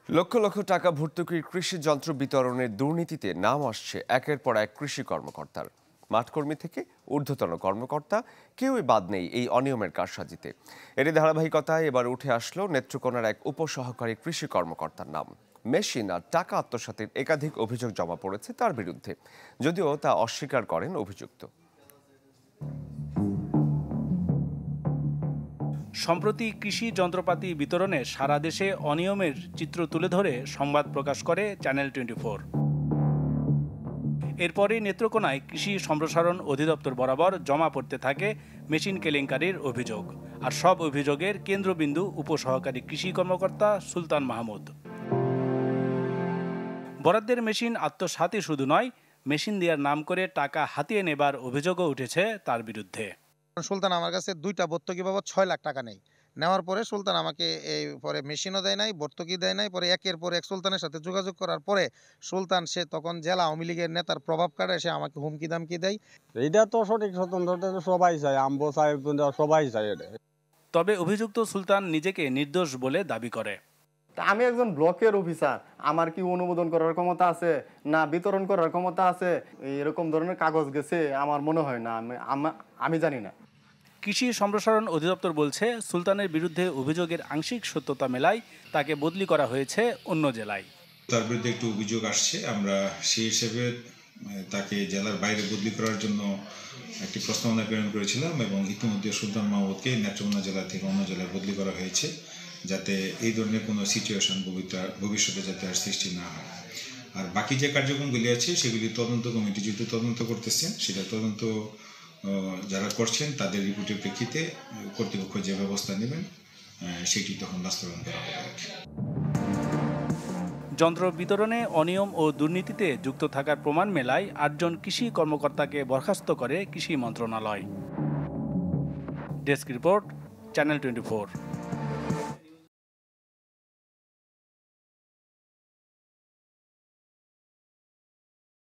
লক্ষ লক্ষ টাকা ভর্তুকির কৃষি যন্ত্র বিতরণের দুর্নীতিতে নাম আসছে একের পর এক কৃষি কর্মকর্তার। মাঠকর্মী থেকে ঊর্ধ্বতন কর্মকর্তা কেউই বাদ নেই এই অনিয়মের কারসাজিতে। এরই ধারাবাহিকতায় এবার উঠে আসলো নেত্রকোনার এক উপসহকারী কৃষি কর্মকর্তার নাম। মেশিন আর টাকা আত্মসাতের একাধিক অভিযোগ জমা পড়েছে তার বিরুদ্ধে, যদিও তা অস্বীকার করেন অভিযুক্ত। সম্প্রতি কৃষি যন্ত্রপাতি বিতরণে সারা দেশে অনিয়মের চিত্র তুলে ধরে সংবাদ প্রকাশ করে চ্যানেল 24। এরপরই নেত্রকোনায় কৃষি সম্প্রসারণ অধিদপ্তর বরাবর জমা পড়তে থাকে মেশিন কেলেঙ্কারির অভিযোগ। আর সব অভিযোগের কেন্দ্রবিন্দু উপসহকারী কৃষি কর্মকর্তা সুলতান মাহমুদ। বরাদ্দের মেশিন আত্মসাৎই শুধু নয়, মেশিন দেওয়ার নাম করে টাকা হাতিয়ে নেবার অভিযোগও উঠেছে তার বিরুদ্ধে। সুলতান আমার কাছে 2টা ভর্তুকি বাবদ 6 লাখ টাকা নেই। নেওয়ার পরে সুলতান আমাকে এই পরে মেশিনও দেয় নাই, ভর্তুকি দেয় নাই। পরে একের পর এক সুলতানের সাথে যোগাযোগ করার পরে সুলতান সে তখন জেলা আওয়ামী লীগের নেতার প্রভাব কাটায় সে আমাকে হুমকি দামকি দেয়। এটা তো সঠিক স্বতন্ত্রতা সবাই চায়, আম্বো চায়, সবাই চায় এটা। তবে অভিযুক্ত সুলতান নিজেকে নির্দোষ বলে দাবি করে। আমি একজন ব্লকের অফিসার, আমার কি অনুমোদন করার ক্ষমতা আছে না বিতরণ করার ক্ষমতা আছে? এরকম ধরনের কাগজ গেছে আমার মনে হয় না, আমি জানি না। কৃষি সম্প্রসারণ অধিদপ্তর বলছে সুলতানের বিরুদ্ধে অভিযোগের আংশিক সত্যতা মেলায় তাকে বদলি করা হয়েছে অন্য জেলায়। তার বিরুদ্ধে একটু অভিযোগ আসছে, আমরা সেই হিসেবে তাকে জেলার বাইরে বদলি করার জন্য একটি প্রস্তাবনা প্রেরণ করেছিলাম এবং ইতিমধ্যে সুলতান মাহমুদকে নেত্রকোনা জেলা থেকে অন্য জেলায় বদলি করা হয়েছে, যাতে এই ধরনের কোনো সিচুয়েশন ভবিষ্যতে যাতে আর সৃষ্টি না হয়। আর বাকি যে কার্যক্রমগুলি আছে সেগুলি তদন্ত কমিটি যেহেতু তদন্ত করতেছেন, সেটা তদন্ত যারা করছেন তাদের রিপোর্টের প্রেক্ষিতে কর্তৃপক্ষ যে ব্যবস্থা নেবেন সেটি তখন বাস্তবায়ন করা হবে। যন্ত্র বিতরণে অনিয়ম ও দুর্নীতিতে যুক্ত থাকার প্রমাণ মেলায় 8 জন কৃষি কর্মকর্তাকে বরখাস্ত করে কৃষি মন্ত্রণালয়। Desk report, channel 24।